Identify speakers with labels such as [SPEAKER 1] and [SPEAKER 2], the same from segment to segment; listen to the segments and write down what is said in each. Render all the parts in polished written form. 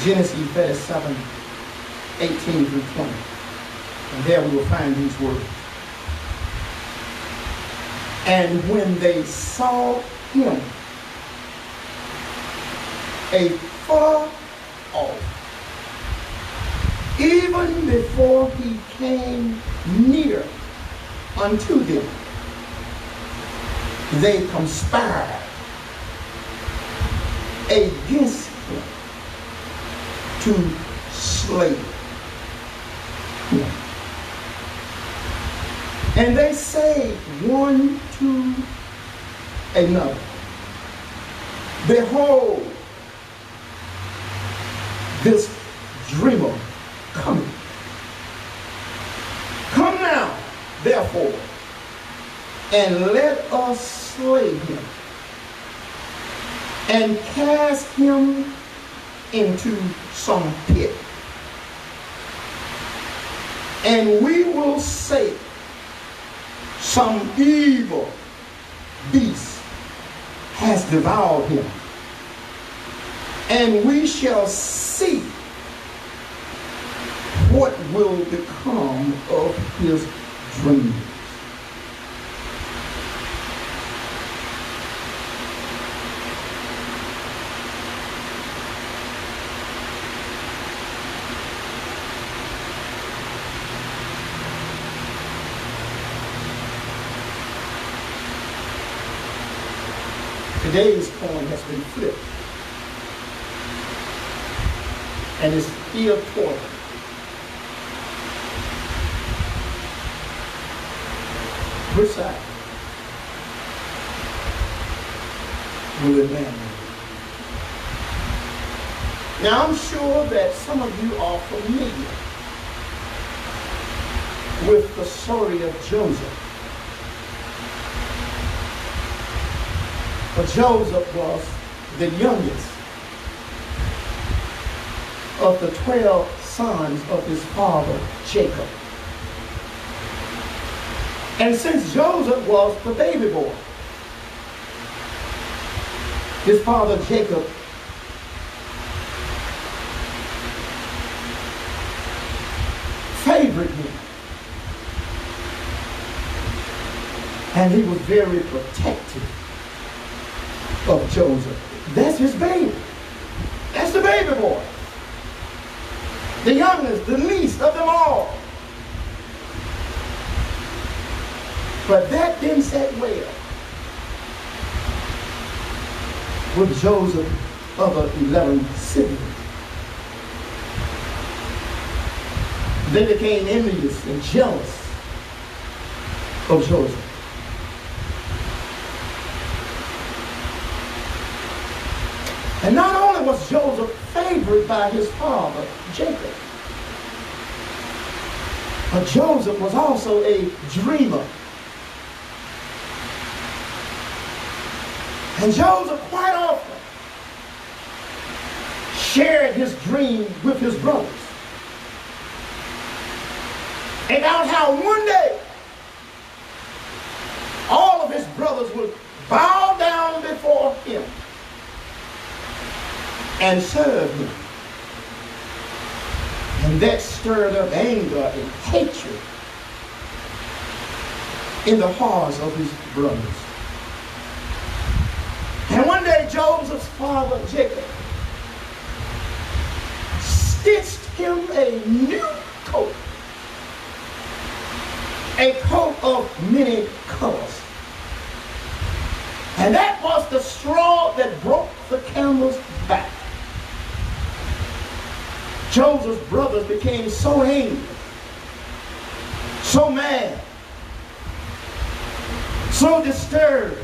[SPEAKER 1] Genesis 37, 18 through 20. And there we will find these words. And when they saw him afar off, even before he came near unto them, they conspired against him to slay him. And they say one to another, behold, this dreamer coming. Come now, therefore, and let us slay him and cast him into some pit. And we will say, some evil beast has devoured him, and we shall see what will become of his dreams. Today's coin has been flipped and is still pouring. Which side will it land on? Now I'm sure that some of you are familiar with the story of Joseph. But Joseph was the youngest of the 12 sons of his father, Jacob. And since Joseph was the baby boy, his father Jacob favored him. And he was very protective of Joseph. That's his baby. That's the baby boy. The youngest, the least of them all. But that didn't set well with Joseph's other 11 siblings. They became envious and jealous of Joseph. And not only was Joseph favored by his father, Jacob, but Joseph was also a dreamer. And Joseph quite often shared his dream with his brothers about how one day all of his brothers would bow down before him and serve him. And that stirred up anger and hatred in the hearts of his brothers. And one day Joseph's father, Jacob, stitched him a new coat, a coat of many colors. And that was the straw that broke the camel's back. Joseph's brothers became so angry, so mad, so disturbed,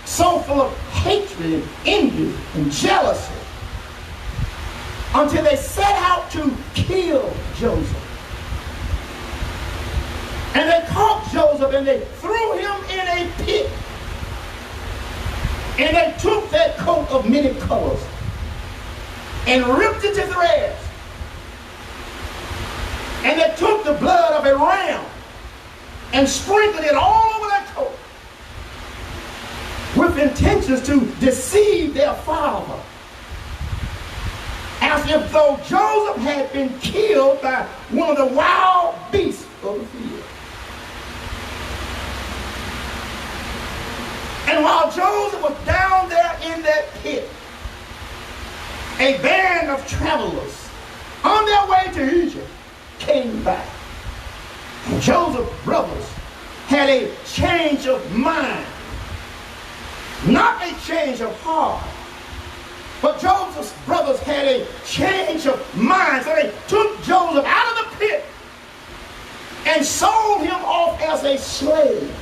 [SPEAKER 1] so full of hatred and envy and jealousy, until they set out to kill Joseph. And they caught Joseph and they threw him in a pit. And they took that coat of many colors and ripped it to threads. And they took the blood of a ram and sprinkled it all over that coat with intentions to deceive their father as as if though Joseph had been killed by one of the wild beasts of the field. And while Joseph was down there in that pit, a band of travelers on their way to Egypt came back. And Joseph's brothers had a change of mind, not a change of heart, but Joseph's brothers had a change of mind. So they took Joseph out of the pit and sold him off as a slave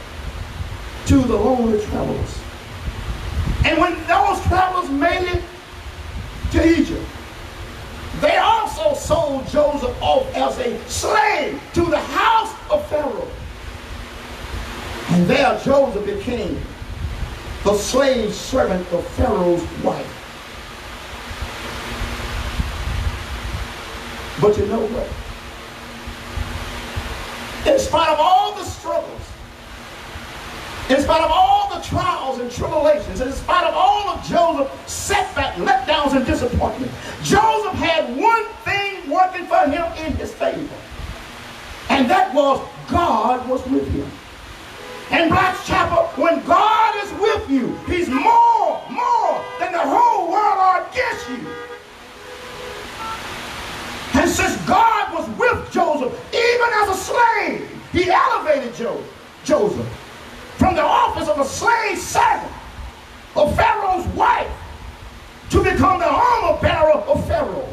[SPEAKER 1] to the lonely travelers. And when those travelers made it to Egypt, they also sold Joseph off as a slave to the house of Pharaoh. And there Joseph became the slave servant of Pharaoh's wife. But you know what? In spite of all the struggles, in spite of all the trials and tribulations, in spite of all of Joseph's setbacks, letdowns, and disappointment, Joseph had one thing working for him in his favor. And that was God was with him. And Black's Chapel, when God is with you, he's more than the whole world are against you. And since God was with Joseph, even as a slave, he elevated Joseph from the office of a slave servant of Pharaoh's wife to become the armor bearer of Pharaoh.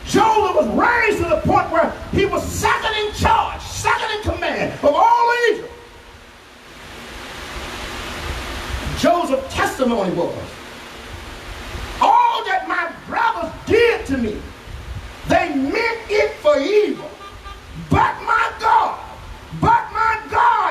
[SPEAKER 1] Joseph was raised to the point where he was second in charge, second in command of all Egypt. Joseph's testimony was, all that my brothers did to me, they meant it for evil. But my God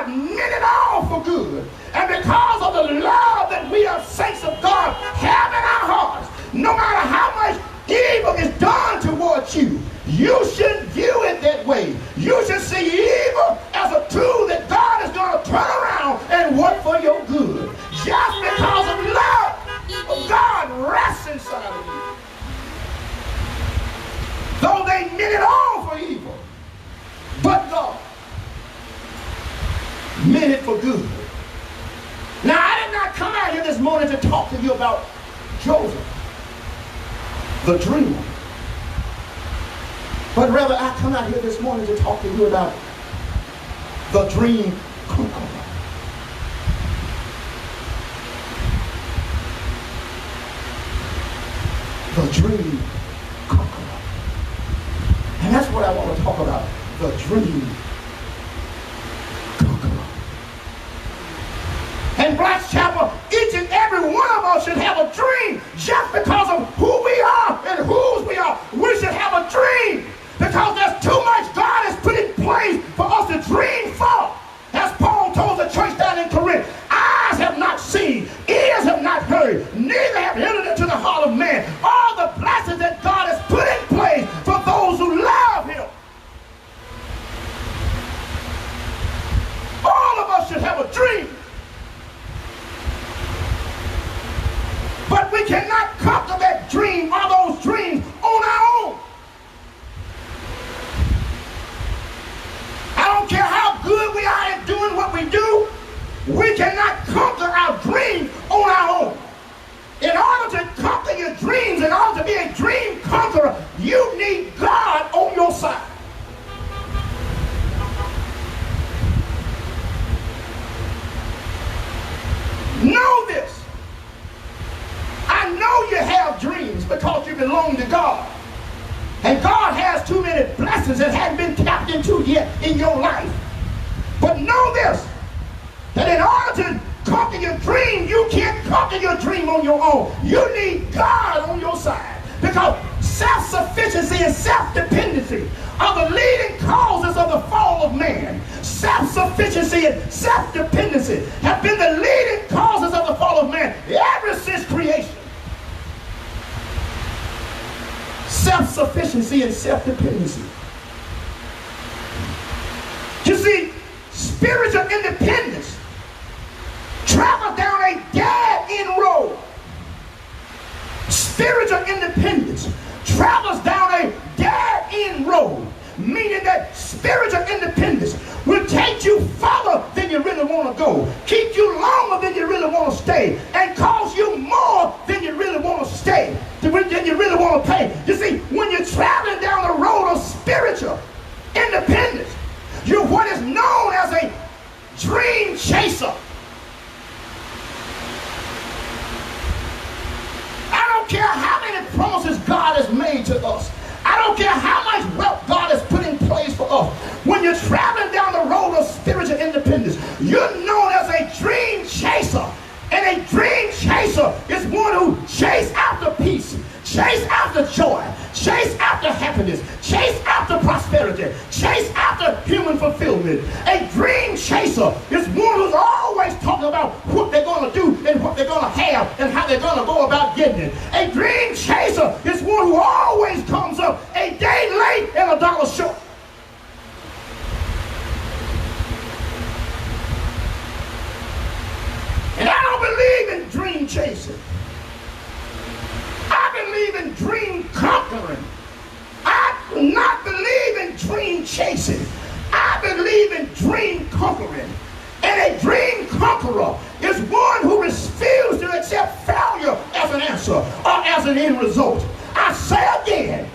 [SPEAKER 1] meant it all for good. And because of the love that we as saints of God have in our hearts, no matter how much evil is done towards you, you shouldn't view it that way. You should see evil as a tool that God is going to turn around and work for your good. Just because of love of God rests inside of you. Though they meant it all for evil, but God meant it for good. Now, I did not come out here this morning to talk to you about Joseph, the dreamer. But rather, I come out here this morning to talk to you about the dream conqueror. The dream conqueror. And that's what I want to talk about, the dream conqueror. And Black's Chapel, each and every one of us should have a dream just because of who we are and whose we are. We should have a dream because there's too much God has put in place for us to dream for. As Paul told the church down in Corinth, eyes have not seen, ears have not heard, neither have entered into the heart of man all the blessings that God has put in place for those who love him. All of us should have a dream. But we cannot conquer that dream or those dreams on our own. I don't care how good we are at doing what we do, we cannot conquer our dreams on our own. In order to conquer your dreams, in order to be a dream conqueror, you need God on your side. Know this. I know you have dreams because you belong to God. And God has too many blessings that haven't been tapped into yet in your life. But know this, that in order to conquer your dream, you can't conquer your dream on your own. You need God on your side. Because self-sufficiency and self-dependency are the leading causes of the fall of man. Self-sufficiency and self-dependency have been the leading causes of the fall of man ever since creation. Self-sufficiency and self-dependency. You see, spiritual independence travels down a dead-end road. Spiritual independence travels down a dead-end road, meaning that spiritual independence will take you farther than you really want to go, keep you longer than you really want to stay, and cost you more than you really want to stay, than you really want to pay. You see, when you're traveling down the road of spiritual independence, you're what is known as a dream chaser. I don't care how many promises God has made to us. I don't care how much wealth God has put in place for us. When you're traveling down the road of spiritual independence, you're known as a dream chaser. And a dream chaser is one who chases after peace, chase after joy, chase after happiness, chase after prosperity, chase after human fulfillment. A dream chaser is one who's always talking about what they're going to do and what they're going to have and how they're going to go about getting it. A dream chaser is one who always comes up a day late and $1 short. And I don't believe in dream chasing. I believe in dream conquering. I do not believe in dream chasing. I believe in dream conquering. And a dream conqueror is one who refuses to accept failure as an answer or as an end result. I say again,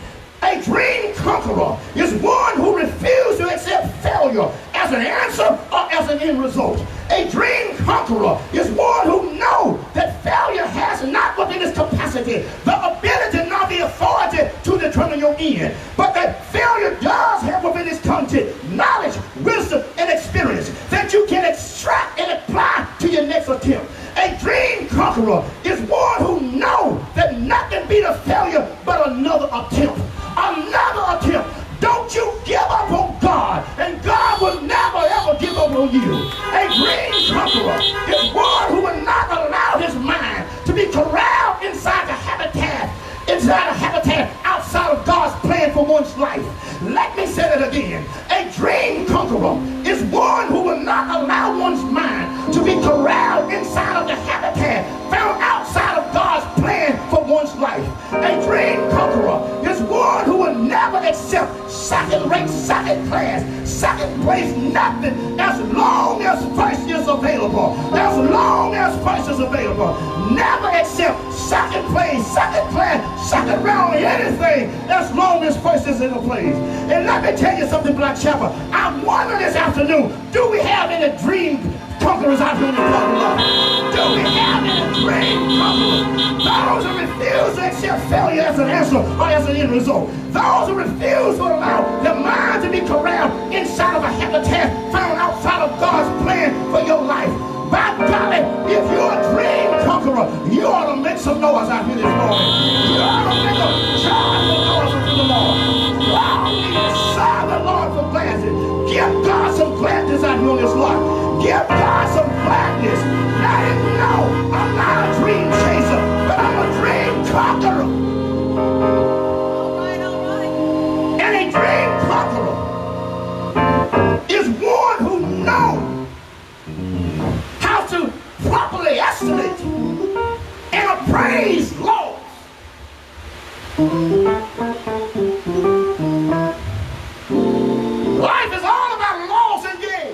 [SPEAKER 1] a dream conqueror is one who refuses to accept failure as an answer or as an end result. A dream conqueror is one who knows that failure has not within its capacity the ability nor the authority to determine your end, but that failure does have within its content knowledge, wisdom, and experience that you can extract and apply to your next attempt. A dream conqueror is one who knows that nothing beats a failure but another attempt. Another attempt. Don't you give up on God, and God will never ever give up on you. A dream conqueror is one who will not allow his mind to be corralled inside a habitat outside of God's plan for one's life. Let me say it again. A dream conqueror is one who will not allow one's mind to be corralled inside of the habitat found outside of God's plan for one's life. A dream conqueror is one who will never accept second-rate, second-class, second-place nothing as long as first is available. As long as first is available. Never accept second-place, second-class, second-round anything as long as first is in a place. And let me tell you something, Black Chapel. I wonder this afternoon, do we have any dream conquerors out here in the public life? Do we have any dream conquerors? Those who refuse to accept failure as an answer or as an end result. Those who refuse to allow their mind to be corralled inside of a habitat found outside of God's plan for your life. By golly, if you're a dream conqueror, you ought to make some noise out here this morning. You ought to make a joyful noise unto the Lord. You ought to serve the Lord for gladness. Give God some gladness out here on this lot. Give God some gladness. Let him know I'm not a dream chaser, but I'm a dream conqueror. All right. And a dream conqueror is one who knows how to properly estimate and appraise laws. Life is all about loss and gain.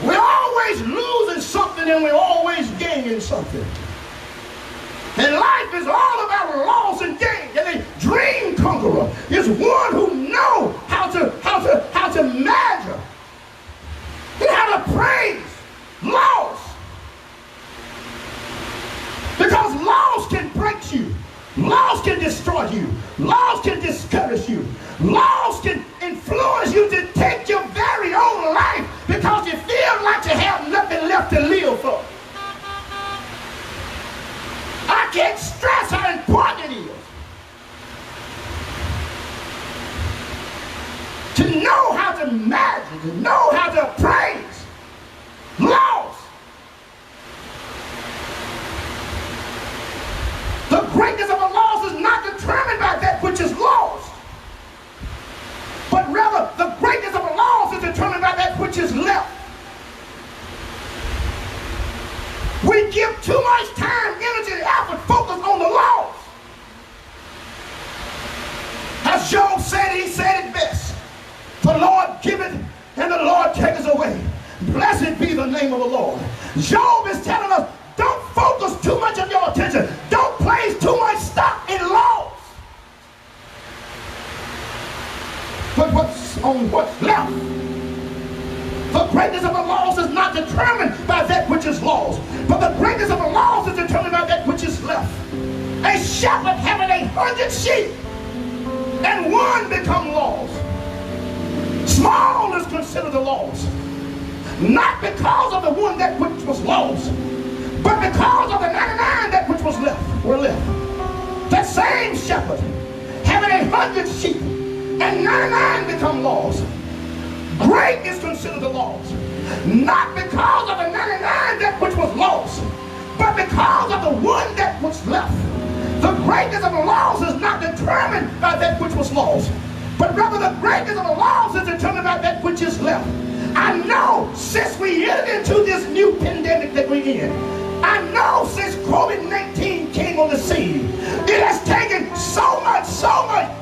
[SPEAKER 1] We're always losing something and we're always gaining something. And life is all about loss and gain. And a dream conqueror is one who knows how to measure and how to praise loss. Because loss can break you. Loss can destroy you. Loss can discourage you. Loss can influence you to take your very own life because you feel like you have nothing left to live for. I can't stress how important it is to know how to imagine, to know how to appraise loss. The greatness of a loss is not determined by that which is lost, but rather the greatness of a loss is determined by that which is left. We give too much time, energy, and effort focused on the laws. As Job said, he said it best. The Lord giveth and the Lord taketh away. Blessed be the name of the Lord. Job is telling us, don't focus too much of your attention. Don't place too much stock in laws. But what's left? The greatness of the laws is not determined by that which is lost, but the greatness of the laws is determined by that which is left. A shepherd having 100 sheep, and one become lost. Small is considered the lost, not because of the one that which was lost, but because of the 99 that which was were left. That same shepherd having 100 sheep, and 99 become lost. Great is considered the lost, not because of the 99 that which was lost, but because of the one that was left. The greatness of the lost is not determined by that which was lost, but rather the greatness of the lost is determined by that which is left. I know since we entered into this new pandemic that we're in, I know since COVID-19 came on the scene, it has taken so much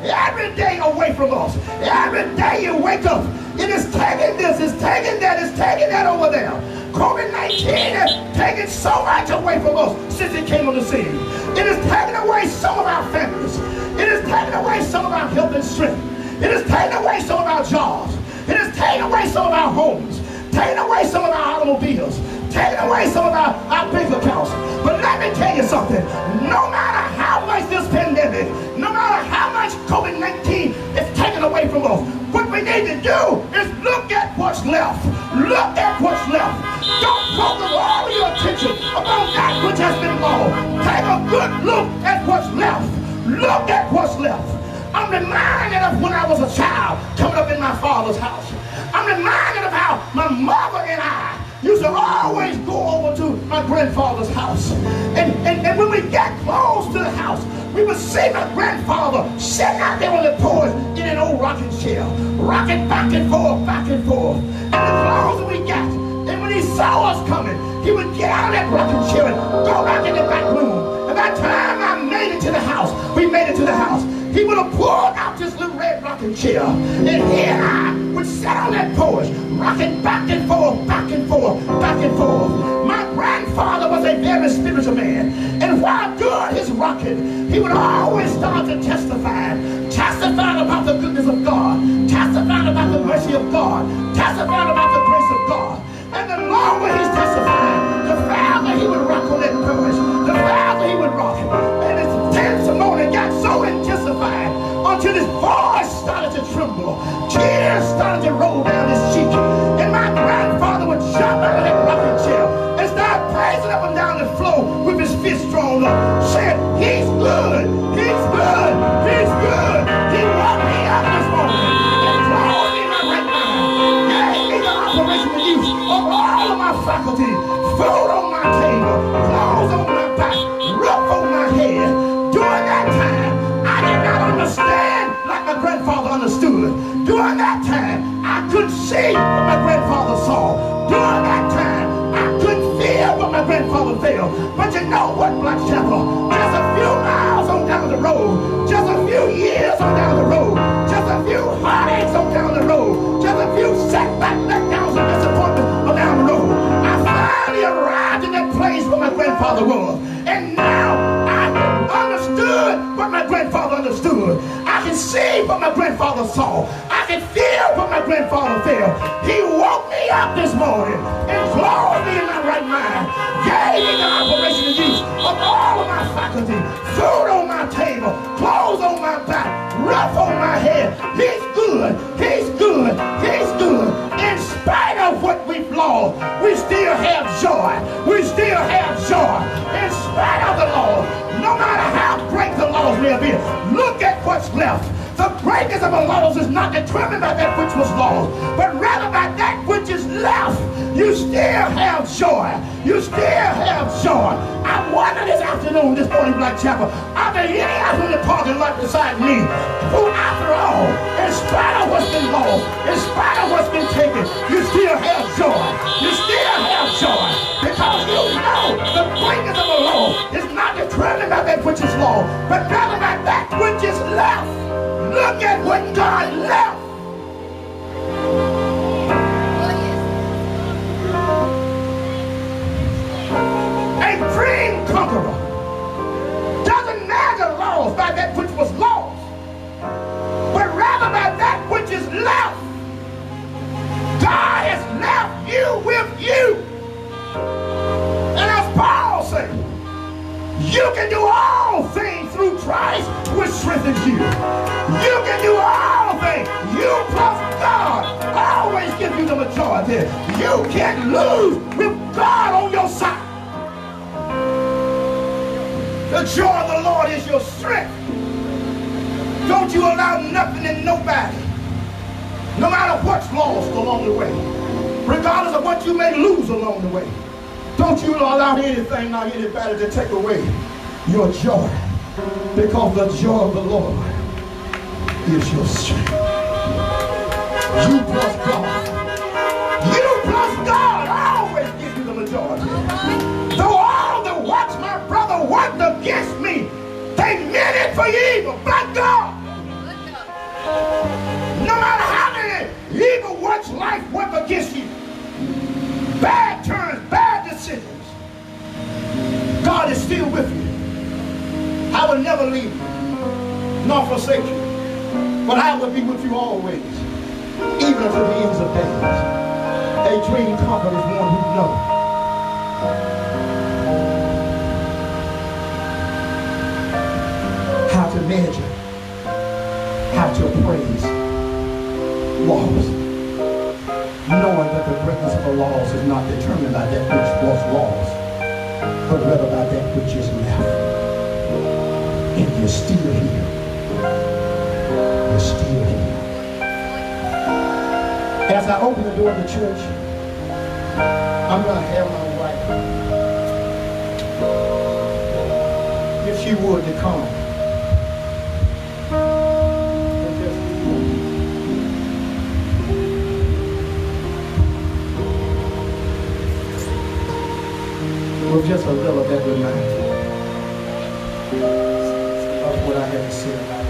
[SPEAKER 1] every day away from us. Every day you wake up, it is taking this, it's taking that, it's taking that over there. COVID-19 has taken so much away from us since it came on the scene. It has taken away some of our families. It has taken away some of our health and strength. It has taken away some of our jobs. It has taken away some of our homes. Taken away some of our automobiles. Taking away some of our bank accounts. But let me tell you something. No matter how much this pandemic, no matter how much COVID-19 is taken away from us, what we need to do is look at what's left. Look at what's left. Don't focus all your attention upon that which has been lost. Take a good look at what's left. Look at what's left. I'm reminded of when I was a child coming up in my father's house. I'm reminded of how my mother and I used to always go over to my grandfather's house. And when we got close to the house, we would see my grandfather sitting out there on the porch in an old rocking chair, rocking back and forth, back and forth. And the closer we got, and when he saw us coming, he would get out of that rocking chair and go back in the back room. And by the time I made it to the house, we made it to the house, he would have pulled out this little red rocking chair, and he and I would sit on that porch, rocking back and forth, back and forth, back and forth. My grandfather was a very spiritual man, and while doing his rocking, he would always start to testify about the goodness of God, testifying about the mercy of God, testifying about the grace of God. And the longer he's testifying, the faster he would rock on that porch, the faster he would rock. And his testimony got so intensified until his voice started to tremble. Tears started to roll down his cheek. And my grandfather would jump out of that rocking chair and start pacing up and down the floor with his fist drawn up, saying, he's good, he's good, he's good. He woke me up this morning and clothed me in my right mind, gave me the operational use of all of my faculty, food on my table, clothes on my back, roof on my head. During that time, I did not understand like my grandfather understood. During that time, I couldn't see what my grandfather saw. During that time, I couldn't feel what my grandfather felt. But you know what, Black Chapel? Just a few miles on down the road, just a few years on down the road, just a few heartaches on down the road, just a few setbacks, letdowns, and disappointments on down the road, I finally arrived in that place where my grandfather was. And now I understood what my grandfather understood. I can see what my grandfather saw. I can feel what my grandfather felt. He woke me up this morning and clothed me in my right mind, gave me the operational use of all of my faculty, food on my table, clothes on my back, roof on my head. He's good, he's good, he's good. In spite of what we've lost, we still have joy. We still have joy. In spite of the loss, no matter how great the loss may be, look at what's left. The greatness of the loss is not determined by that which was lost, but rather by that which is left. You still have joy. You still have joy. I wonder this afternoon, this morning, Black Chapel, are there any out in the parking lot beside me who, after all, in spite of what's been lost, in spite of what's been taken, you still have joy. You still have joy because you know conqueror. Doesn't measure laws by that which was lost, but rather by that which is left. God has left you with you. And as Paul said, you can do all things through Christ which strengthens you. You can do all things. You plus God always give you the majority. You can't lose with God on your side. The joy of the Lord is your strength. Don't you allow nothing and nobody, no matter what's lost along the way, regardless of what you may lose along the way, don't you allow anything nor anybody to take away your joy, because the joy of the Lord is your strength. You plus God. You plus God always give you the majority. Though all the works my brother worked against me, they meant it for evil, but God. No matter how many evil works life work against you, bad turns, bad decisions, God is still with you. I will never leave you, nor forsake you, but I will be with you always, even to the ends of days. A dream conqueror is one who knows how to measure, how to praise laws, knowing that the greatness of the laws is not determined by that which was lost, but rather by that which is left. And you're still here. You're still here. As I open the door of the church, I'm going to have my wife, if she would, to come. With just a little bit of mind of what I have to say about it.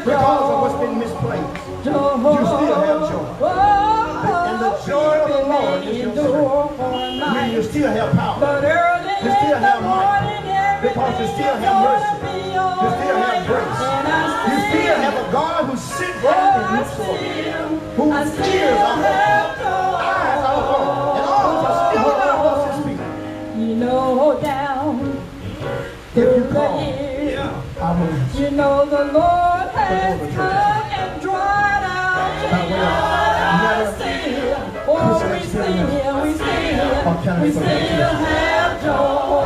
[SPEAKER 1] Regardless of what's been misplaced, you still have joy. And the joy of the Lord is your strength. Meaning you still have power. You still have might. Because you still have mercy. You still have grace. You still have a God who sits down and looks for you. Who hears our eyes are open. And all of us still not wants to speak.
[SPEAKER 2] You know down
[SPEAKER 1] if you call. problems.
[SPEAKER 2] You know the Lord has come and dried out our tears. Oh, we still have joy.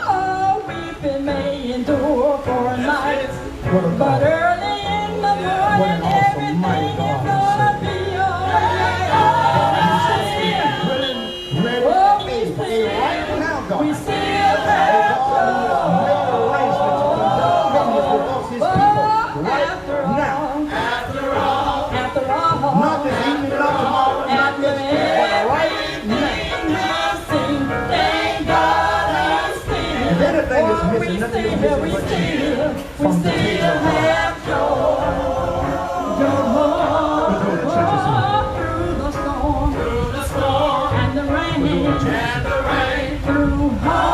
[SPEAKER 2] Oh, weeping may endure for a night, but early in the morning everything is gonna be alright. We still have after all,
[SPEAKER 1] not this evening, not tomorrow, not this week, but right now.
[SPEAKER 2] Thank God I'm still.
[SPEAKER 1] If anything is missing, nothing is missing but Jesus from the table of God.
[SPEAKER 2] Have joy. Through the storm and the rain, through hard